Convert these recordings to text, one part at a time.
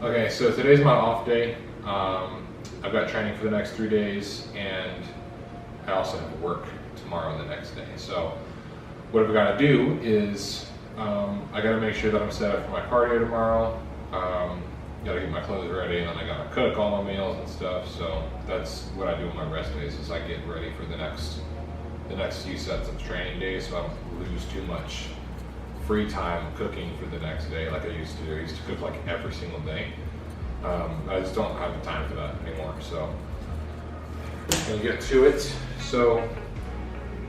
Okay, so today's my off day. I've got training for the next 3 days, and I also have to work tomorrow and the next day. So what I've got to do is I got to make sure that I'm set up for my cardio tomorrow. Got to get my clothes ready, and then I got to cook all my meals and stuff. So that's what I do on my rest days, is I get ready for the next few sets of training days, so I don't lose too much free time cooking for the next day like I used to do. I used to cook like every single day. I just don't have the time for that anymore, so I'm gonna get to it. So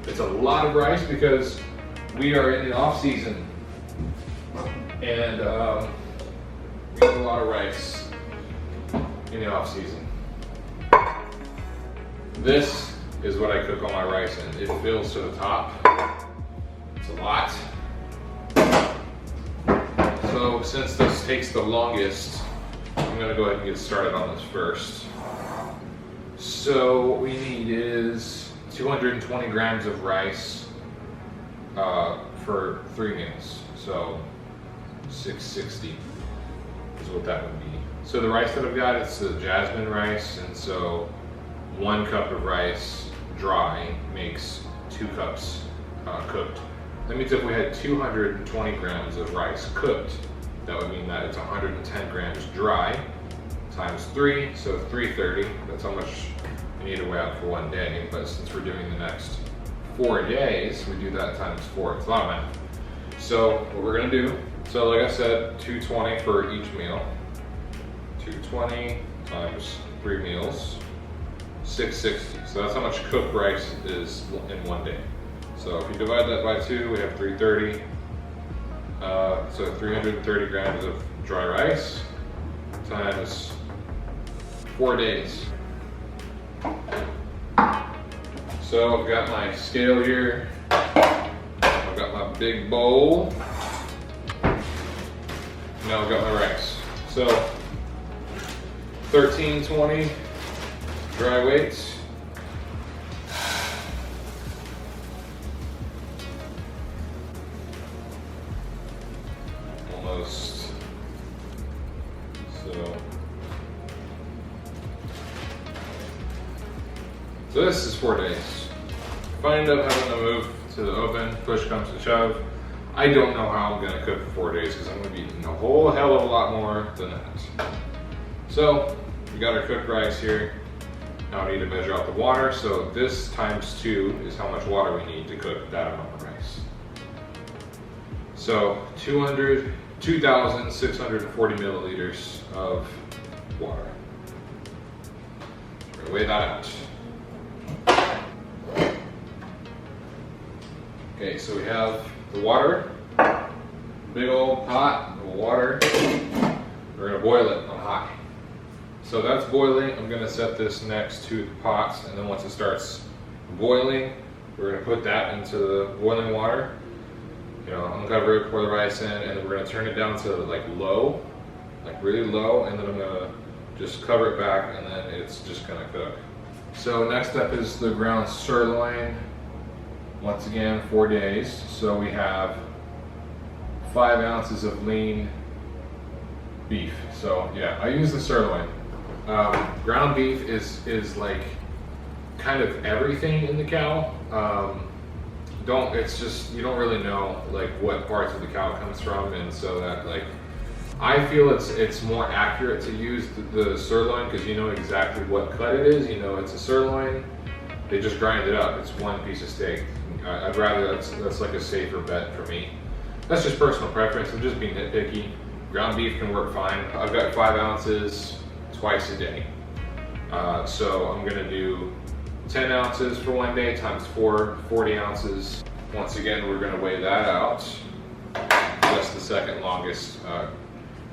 it's a lot of rice because we are in the off season, and we eat a lot of rice in the off season. This is what I cook all my rice in. It fills to the top. It's a lot. So since this takes the longest, I'm gonna go ahead and get started on this first. So what we need is 220 grams of rice for 3 meals. So 660 is what that would be. So the rice that I've got, it's the jasmine rice, and so 1 cup of rice dry makes 2 cups cooked. That means if we had 220 grams of rice cooked, that would mean that it's 110 grams dry times 3, so 330. That's how much we need to weigh out for 1 day. But since we're doing the next 4 days, we do that times 4. It's a lot of math. So what we're gonna do, so like I said, 220 for each meal. 220 times 3 meals, 660. So that's how much cooked rice is in 1 day. So if you divide that by 2, we have 330. So 330 grams of dry rice times 4 days. So I've got my scale here. I've got my big bowl. Now I've got my rice. So 1320 dry weights. Almost. So this is 4 days. If I end up having to move to the oven, push comes to shove, I don't know how I'm gonna cook for 4 days because I'm gonna be eating a whole hell of a lot more than that. So we got our cooked rice here. Now I need to measure out the water. So this times 2 is how much water we need to cook that amount of rice. So 2,640 milliliters of water. We're gonna weigh that out. Okay, so we have the water, big old pot of water. We're gonna boil it on high. So that's boiling. I'm gonna set this next to the pot, and then once it starts boiling, we're gonna put that into the boiling water. You know, uncover it, pour the rice in, and then we're gonna turn it down to like low, like really low, and then I'm gonna just cover it back, and then it's just gonna cook. So next up is the ground sirloin. Once again, 4 days. So we have 5 ounces of lean beef. So yeah, I use the sirloin. Ground beef is like kind of everything in the cow. It's just, you don't really know like what parts of the cow it comes from, and so that like, I feel it's more accurate to use the sirloin because you know exactly what cut it is. You know it's a sirloin. They just grind it up. It's one piece of steak. I'd rather, that's like a safer bet for me. That's just personal preference. I'm just being nitpicky. Ground beef can work fine. I've got 5 ounces twice a day. So I'm gonna do 10 ounces for 1 day times 4, 40 ounces. Once again, we're gonna weigh that out. That's the second longest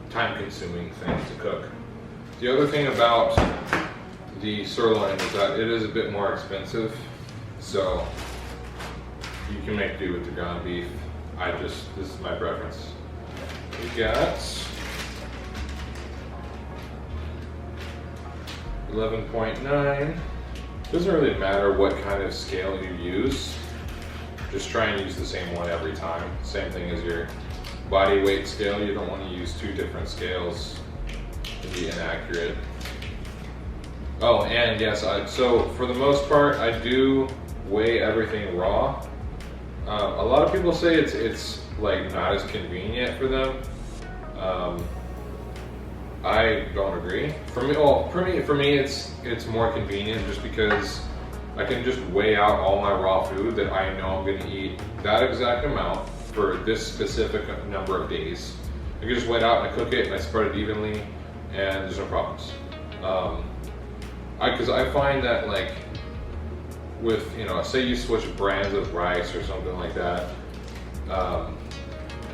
time-consuming thing to cook. The other thing about the sirloin is that it is a bit more expensive, so you can make do with the ground beef. This is my preference. We got 11.9. Doesn't really matter what kind of scale you use. Just try and use the same one every time. Same thing as your body weight scale. You don't want to use 2 different scales can be inaccurate. Oh, and yes, so for the most part, I do weigh everything raw. A lot of people say it's like not as convenient for them. I don't agree. For me, it's more convenient just because I can just weigh out all my raw food that I know I'm going to eat that exact amount for this specific number of days. I can just weigh it out and I cook it and I spread it evenly, and there's no problems. Because I find that like with, say you switch brands of rice or something like that,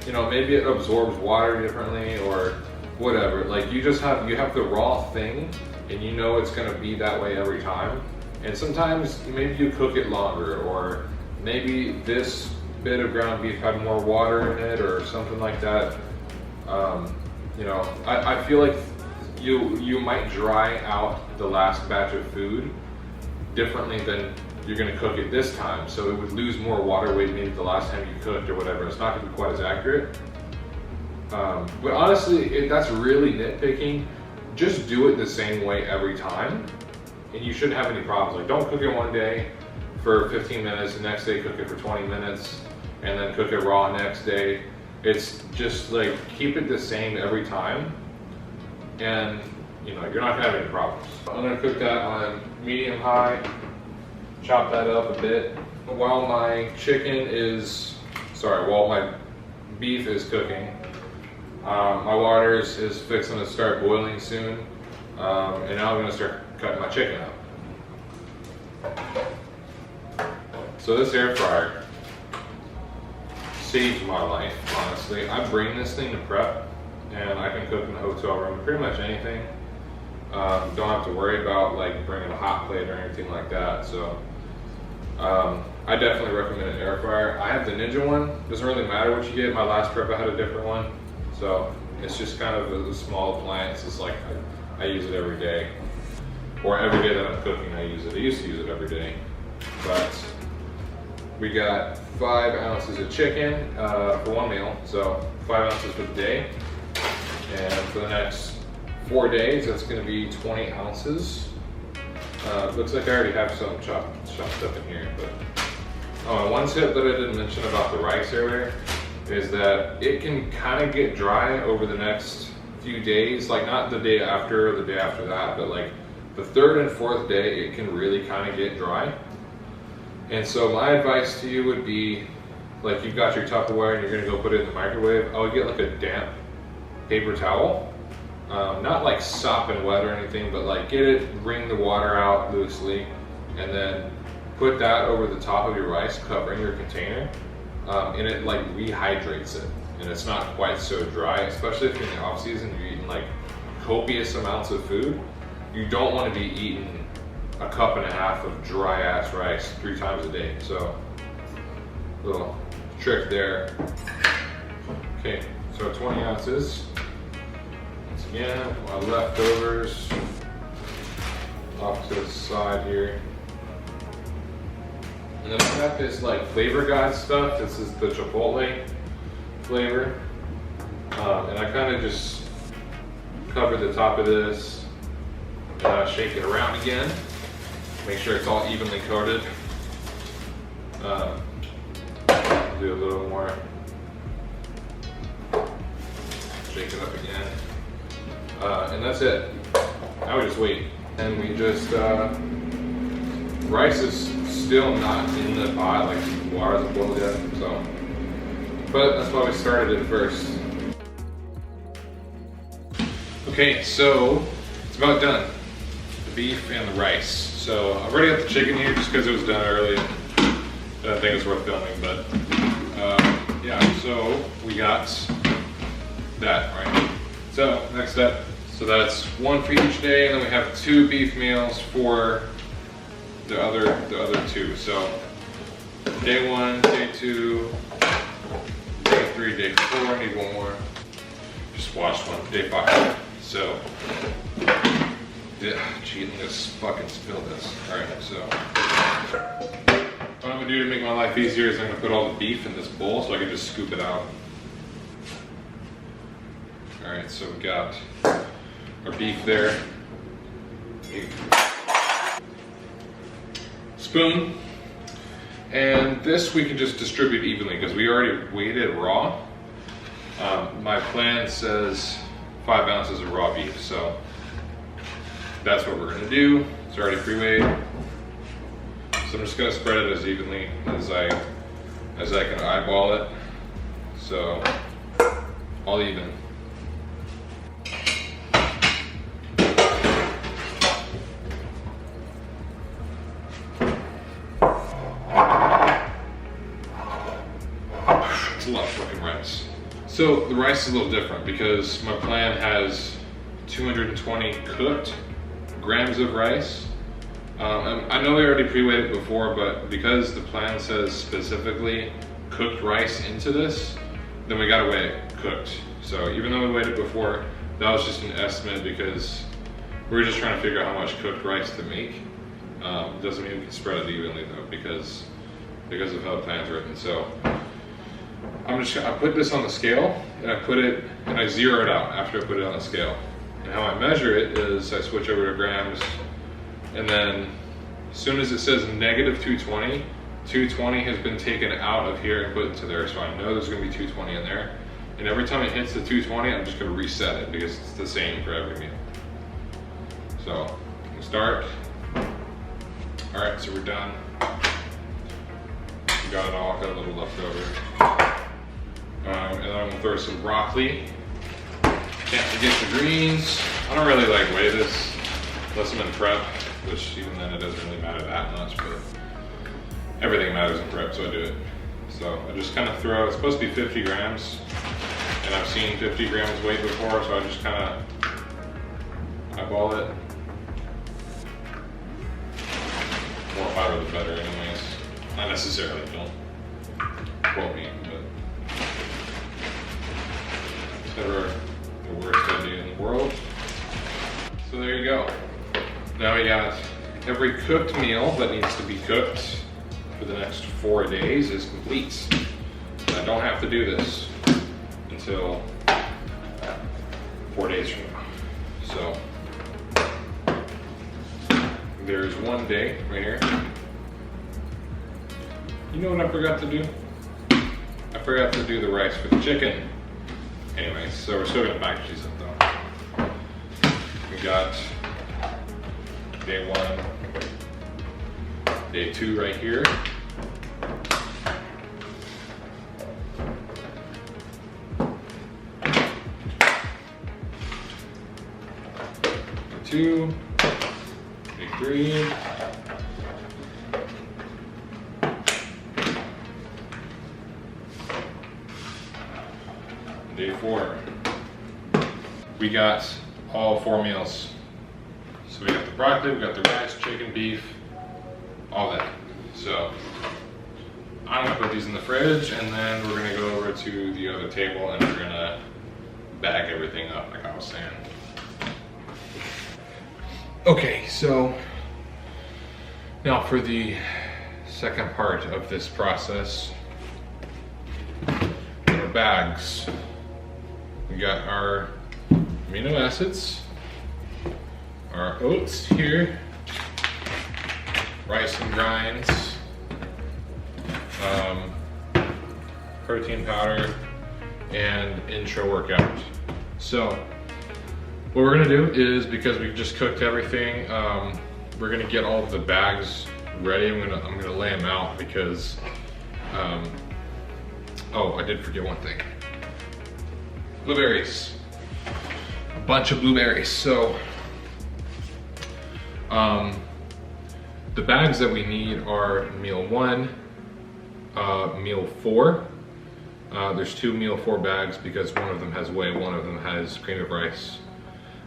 maybe it absorbs water differently or whatever. Like you have the raw thing and you know it's gonna be that way every time. And sometimes maybe you cook it longer, or maybe this bit of ground beef had more water in it or something like that. I feel like you might dry out the last batch of food differently than you're going to cook it this time, so it would lose more water weight maybe the last time you cooked or whatever. It's not going to be quite as accurate. But honestly, that's really nitpicking. Just do it the same way every time, and you shouldn't have any problems. Like, don't cook it one day for 15 minutes, the next day cook it for 20 minutes, and then cook it raw next day. It's just like, keep it the same every time, and you're not gonna have any problems. I'm gonna cook that on medium high, chop that up a bit. While my beef is cooking, my water is fixing to start boiling soon, and now I'm gonna start cutting my chicken up. So this air fryer saved my life, honestly. I bring this thing to prep, and I can cook in the hotel room, pretty much anything. Don't have to worry about like bringing a hot plate or anything like that. So I definitely recommend an air fryer. I have the Ninja one. Doesn't really matter what you get. My last trip I had a different one, so it's just kind of a small appliance. It's like I use it every day, or every day that I'm cooking I use it. I used to use it every day, but we got 5 ounces of chicken for one meal, so 5 ounces for the day. And for the next 4 days, that's going to be 20 ounces. Looks like I already have some chopped up in here. But one tip that I didn't mention about the rice earlier is that it can kind of get dry over the next few days. Like not the day after or the day after that, but like the 3rd and 4th day, it can really kind of get dry. And so my advice to you would be, like, you've got your Tupperware and you're gonna go put it in the microwave, I would get like a damp paper towel. Not like sopping wet or anything, but like wring the water out loosely, and then put that over the top of your rice, covering your container, and it like rehydrates it. And it's not quite so dry, especially if you're in the off season, you're eating like copious amounts of food. You don't wanna be eating a 1.5 cups of dry ass rice 3 times a day. So, little trick there. Okay, so 20 ounces. Once again, my leftovers off to the side here. And then I got this like Flavor God stuff. This is the Chipotle flavor. And I kind of just cover the top of this, shake it around again. Make sure it's all evenly coated. Do a little more. Shake it up again. And that's it. Now we just wait. And we just, rice is still not in the pot, like water hasn't boiled yet, so. But that's why we started it first. Okay, so it's about done. The beef and the rice. So I've already got the chicken here just because it was done early. I don't think it's worth filming, but yeah, so we got that, right? So next step, so that's 1 for each day, and then we have 2 beef meals for the other 2. So day 1, day 2, day 3, day 4, I need 1 more. Just watched one, day 5. So yeah, cheating, let's fucking spill this. Alright, so what I'm gonna do to make my life easier is I'm gonna put all the beef in this bowl so I can just scoop it out. Alright, so we got our beef there. Spoon. And this we can just distribute evenly because we already weighed it raw. My plan says 5 ounces of raw beef, so that's what we're gonna do. It's already pre-weighed. So I'm just gonna spread it as evenly as I can eyeball it. So all even. It's a lot of fucking rice. So the rice is a little different because my plan has 220 cooked grams of rice. I know we already pre-weighed it before, but because the plan says specifically cooked rice into this, then we gotta weigh it cooked. So even though we weighed it before, that was just an estimate because we were just trying to figure out how much cooked rice to make. Doesn't mean we can spread it evenly though, because of how the plan's written. So I put this on the scale and I zero it out after I put it on the scale. And how I measure it is I switch over to grams, and then as soon as it says negative 220, 220 has been taken out of here and put into there. So I know there's gonna be 220 in there. And every time it hits the 220, I'm just gonna reset it because it's the same for every meal. So we'll start. All right, so we're done. We got it all, got a little left over. And then I'm gonna throw some broccoli. Can't forget the greens. I don't really like weigh this unless I'm in prep, which even then it doesn't really matter that much, but everything matters in prep, so I do it. So I just kind of throw, it's supposed to be 50 grams, and I've seen 50 grams weight before, so I just kind of eyeball it. More fiber the better anyways. Not necessarily, don't quote me, but it's never the worst idea in the world. So there you go. Now we got every cooked meal that needs to be cooked for the next 4 days is complete. And I don't have to do this until 4 days from now. So there's 1 day right here. You know what I forgot to do? I forgot to do the rice for the chicken. Anyways, so we're still gonna package these up though. We got day 1, day 2 right here. Day 2, day 3. Day 4. We got all 4 meals. So we got the broccoli, we got the rice, chicken, beef, all that. So I'm gonna put these in the fridge, and then we're gonna go over to the other table and we're gonna bag everything up like I was saying. Okay, so now for the second part of this process, our bags. We got our amino acids, our oats here, rice and grinds, protein powder, and intra workout. So what we're gonna do is, because we just cooked everything, we're gonna get all of the bags ready. I'm gonna lay them out because, oh, I did forget one thing. Blueberries. A bunch of blueberries. So the bags that we need are meal 1, meal 4. There's 2 meal 4 bags because one of them has whey, one of them has cream of rice.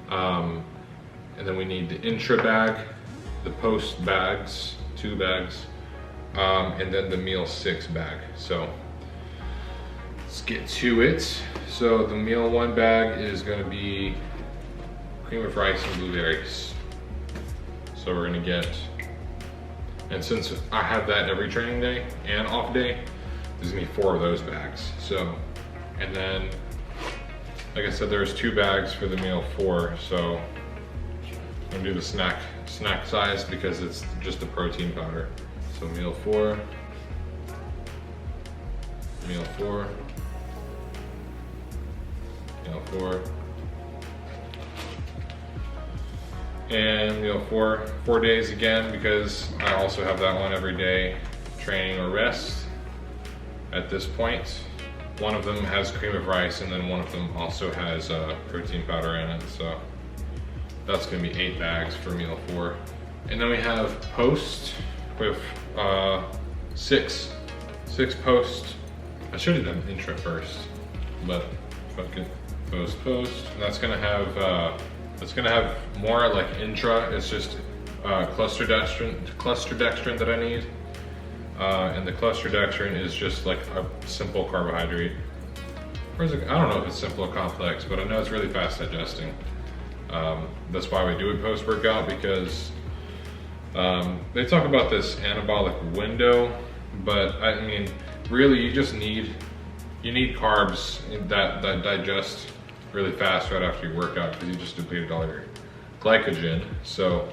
And then we need the intra bag, the post bags, 2 bags, and then the meal 6 bag. So let's get to it. So the meal 1 bag is gonna be cream of rice and blueberries. So we're gonna get, and since I have that every training day and off day, there's gonna be 4 of those bags. So, and then like I said, there's 2 bags for the meal 4, so I'm gonna do the snack size because it's just a protein powder. So meal 4, meal 4, meal 4, and meal 4 days again, because I also have that one every day, training or rest. At this point, one of them has cream of rice, and then one of them also has protein powder in it. So that's gonna be 8 bags for meal 4. And then we have post with 6 post. I should have done intra first, but fuck it. Post. And that's gonna have more like intra. It's just cluster dextrin that I need. And the cluster dextrin is just like a simple carbohydrate. Or is it, I don't know if it's simple or complex, but I know it's really fast digesting. That's why we do it post-workout, because they talk about this anabolic window, but I mean, really you just need carbs that digest really fast right after your workout, because you just depleted all your glycogen. So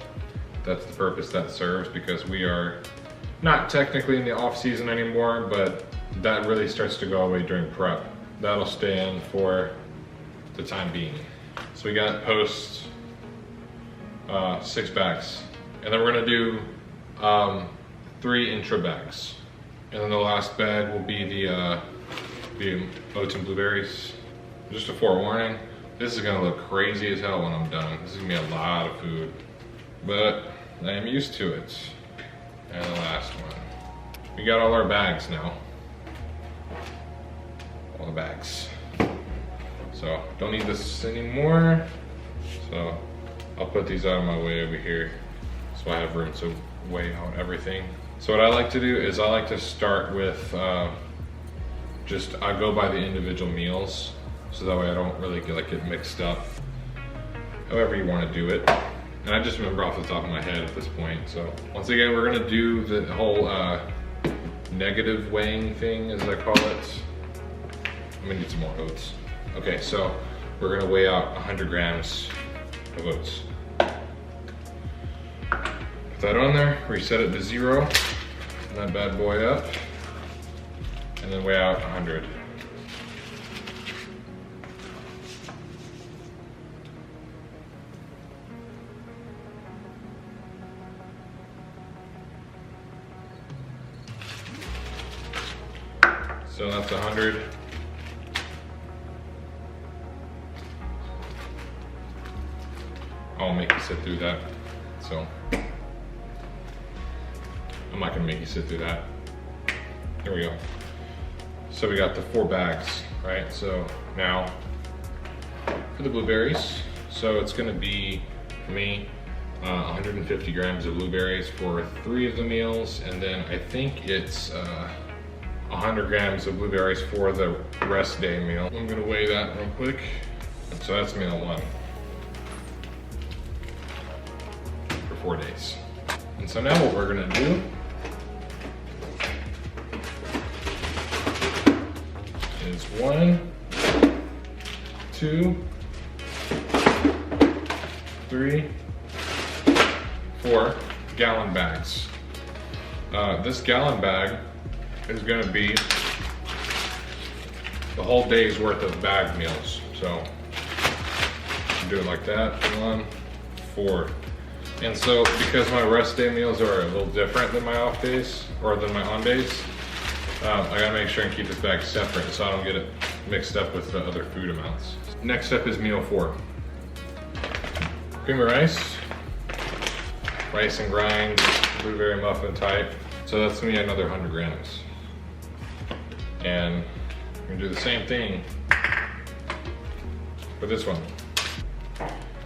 that's the purpose that serves, because we are not technically in the off season anymore, but that really starts to go away during prep. That'll stay in for the time being. So we got post 6 bags, and then we're gonna do 3 intra bags, and then the last bag will be the oats and blueberries. Just a forewarning, this is gonna look crazy as hell when I'm done. This is gonna be a lot of food, but I am used to it. And the last one. We got all our bags now. All the bags. So don't need this anymore. So I'll put these out of my way over here, so I have room to weigh out everything. So what I like to do is I like to start with I go by the individual meals, so that way I don't really get mixed up. However you want to do it. And I just remember off the top of my head at this point. So once again, we're gonna do the whole negative weighing thing, as I call it. I'm gonna need some more oats. Okay, so we're gonna weigh out 100 grams of oats. Put that on there, reset it to 0, and that bad boy up, and then weigh out 100. So that's 100. I'll make you sit through that. So I'm not gonna make you sit through that. Here we go. So we got the 4 bags, right? So now for the blueberries. So it's gonna be, for me, 150 grams of blueberries for 3 of the meals. And then I think it's 100 grams of blueberries for the rest day meal. I'm gonna weigh that real quick. So that's meal 1 for 4 days. And so now what we're gonna do is 1, 2, 3, 4 gallon bags. This gallon bag is going to be the whole day's worth of bag meals. So do it like that. 1, 4. And so because my rest day meals are a little different than my off days, or than my on days, I gotta make sure and keep this bag separate so I don't get it mixed up with the other food amounts. Next up is meal 4. Cream of rice and grind, blueberry muffin type. So that's gonna be another 100 grams. And we're gonna do the same thing for this one.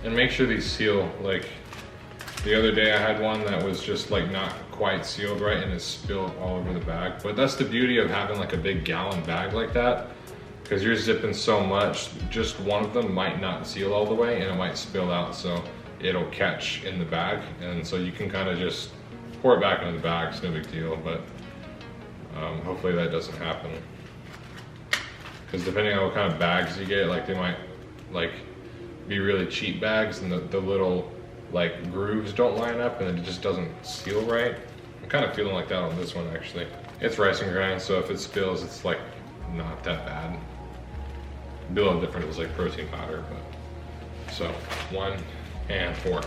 And make sure these seal. Like the other day I had one that was just like not quite sealed right and it spilled all over the bag. But that's the beauty of having like a big gallon bag like that, because you're zipping so much, just one of them might not seal all the way and it might spill out, so it'll catch in the bag. And so you can kind of just pour it back into the bag, it's no big deal, but hopefully that doesn't happen. Because depending on what kind of bags you get, like they might like be really cheap bags and the little like grooves don't line up and it just doesn't seal right. I'm kind of feeling like that on this one actually. It's rice and grind, so if it spills, it's like not that bad. It'd be a little different if it was like protein powder, but so 1 and 4.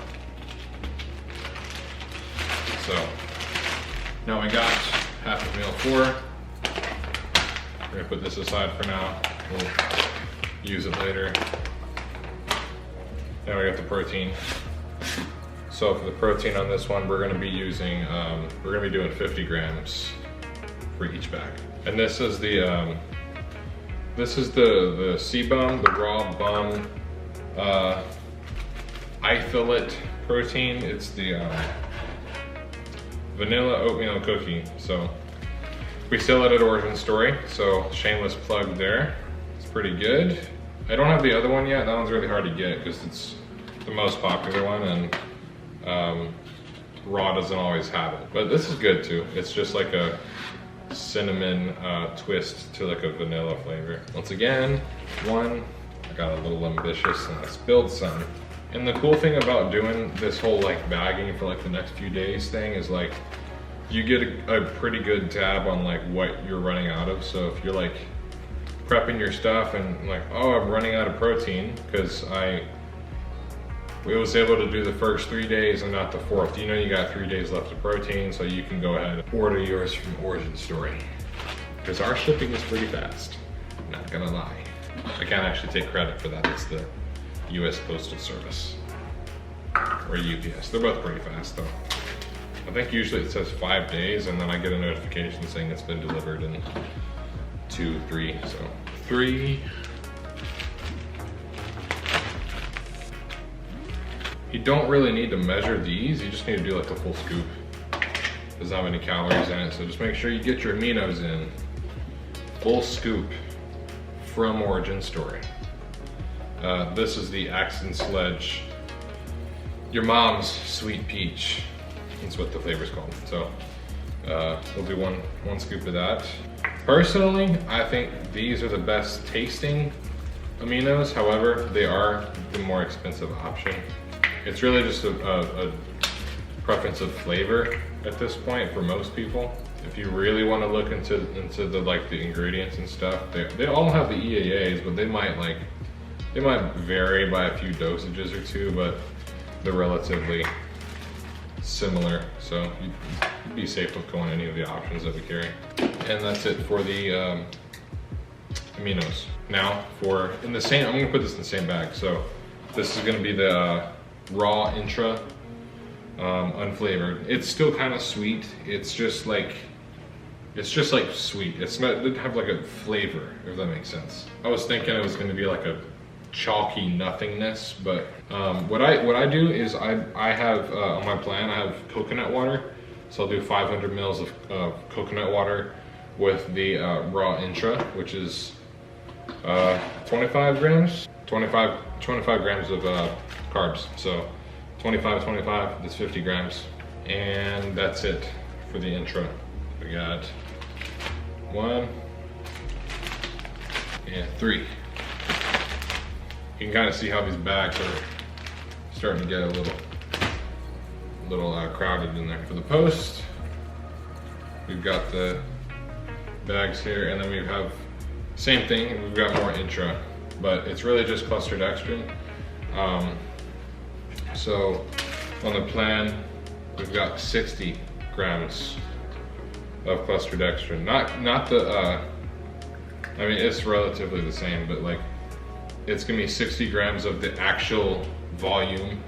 So now we got half of meal 4. We're gonna put this aside for now. We'll use it later. Now we got the protein. So for the protein on this one, we're gonna be using, we're gonna be doing 50 grams for each bag. And this is the C-Bum, the raw bum isolate protein. It's the vanilla oatmeal cookie. So we sell it at Origin Story, so shameless plug there. It's pretty good. I don't have the other one yet. That one's really hard to get because it's the most popular one, and raw doesn't always have it. But this is good too. It's just like a cinnamon twist to like a vanilla flavor. Once again, 1. I got a little ambitious and I spilled some. And the cool thing about doing this whole like bagging for like the next few days thing is like you get a pretty good tab on like what you're running out of. So if you're like prepping your stuff and like, oh, I'm running out of protein because we was able to do the first 3 days and not the 4th. You know you got 3 days left of protein, so you can go ahead and order yours from Origin Story. Because our shipping is pretty fast, not gonna lie. I can't actually take credit for that. It's the US Postal Service, or UPS. They're both pretty fast though. I think usually it says 5 days and then I get a notification saying it's been delivered in 2, 3, so 3. You don't really need to measure these, you just need to do like the full scoop. Doesn't have any calories in it, so just make sure you get your aminos in. Full scoop from Origin Story. This is the Axe and Sledge, your mom's sweet peach. That's what the flavor's called. So we'll do one scoop of that. Personally, I think these are the best tasting aminos. However, they are the more expensive option. It's really just a preference of flavor at this point for most people. If you really want to look into the like the ingredients and stuff, they all have the EAAs, but they might vary by a few dosages or two, but they're relatively similar. So you'd be safe with going any of the options that we carry. And that's it for the aminos. Now I'm gonna put this in the same bag. So this is gonna be the raw intra, unflavored. It's still kind of sweet. It's just like sweet. It doesn't have like a flavor, if that makes sense. I was thinking it was going to be like a chalky nothingness, but what I do is I have on my plan I have coconut water, so I'll do 500 mils of coconut water with the raw intra, which is 25 grams of carbs. So 25, that's 50 grams. And that's it for the intra. We got 1 and 3. You can kind of see how these bags are starting to get a little crowded in there. For the post, we've got the bags here, and then we have same thing. We've got more intra, but it's really just cluster dextrin. So on the plan, we've got 60 grams of cluster dextrin. Not the, I mean, it's relatively the same, but like, it's gonna be 60 grams of the actual volume,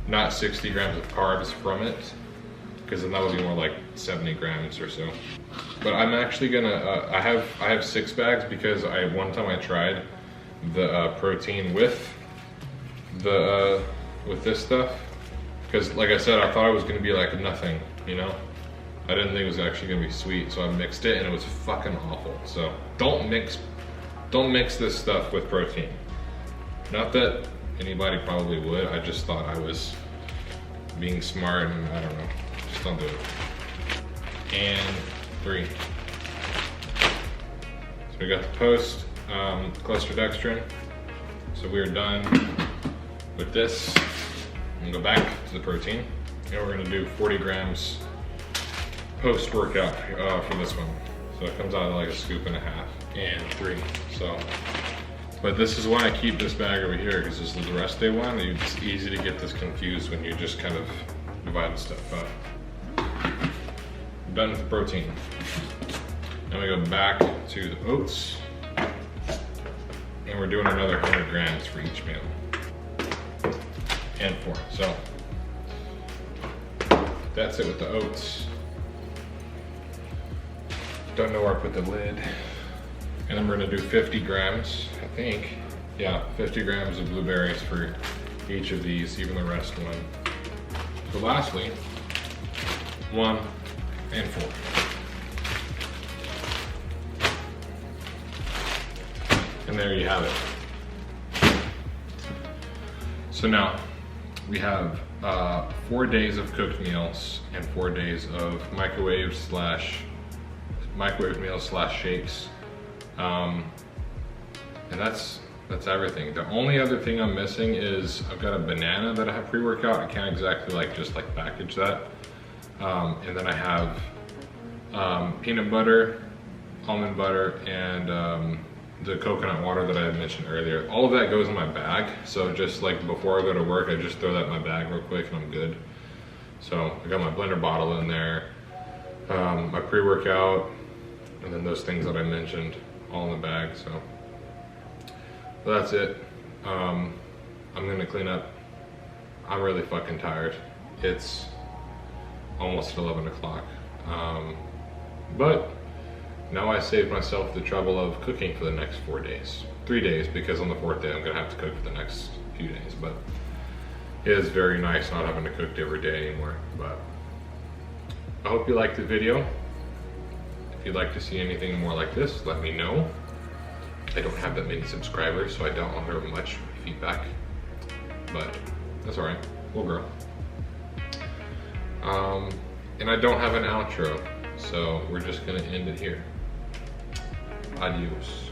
not 60 grams of carbs from it, because then that would be more like 70 grams or so. But I'm actually gonna, I have 6 bags because one time I tried the protein with this stuff, because like I said, I thought it was gonna be like nothing, you know? I didn't think it was actually gonna be sweet, so I mixed it and it was fucking awful. So don't mix this stuff with protein. Not that anybody probably would, I just thought I was being smart and I don't know, just don't do it. And 3. So we got the post cluster dextrin, So we're done with this. I'm gonna go back to the protein, and we're gonna do 40 grams post-workout for this one. So it comes out like a scoop and a half and 3. So, but this is why I keep this bag over here, because this is the rest day one. It's easy to get this confused when you just kind of divide the stuff up. I'm done with the protein. Then we go back to the oats, and we're doing another 100 grams for each meal, and 4. So that's it with the oats. Don't know where I put the lid. And then we're gonna do 50 grams, I think. Yeah, 50 grams of blueberries for each of these, even the rest one. So lastly, 1 and 4. And there you have it. So now we have 4 days of cooked meals and 4 days of microwave meals / shakes. And that's everything. The only other thing I'm missing is I've got a banana that I have pre-workout. I can't exactly just package that. And then I have peanut butter, almond butter, and the coconut water that I had mentioned earlier. All of that goes in my bag. So just like before I go to work, I just throw that in my bag real quick and I'm good. So I got my blender bottle in there, my pre-workout, and then those things that I mentioned all in the bag. So well, that's it. I'm gonna clean up. I'm really fucking tired. It's almost 11 o'clock. But now I saved myself the trouble of cooking for the next 4 days. 3 days, because on the 4th day I'm gonna have to cook for the next few days. But it is very nice not having to cook every day anymore. But I hope you liked the video. If you'd like to see anything more like this, let me know. I don't have that many subscribers, so I don't have much feedback, but that's all right, we'll grow. And I don't have an outro, so we're just gonna end it here. Adios.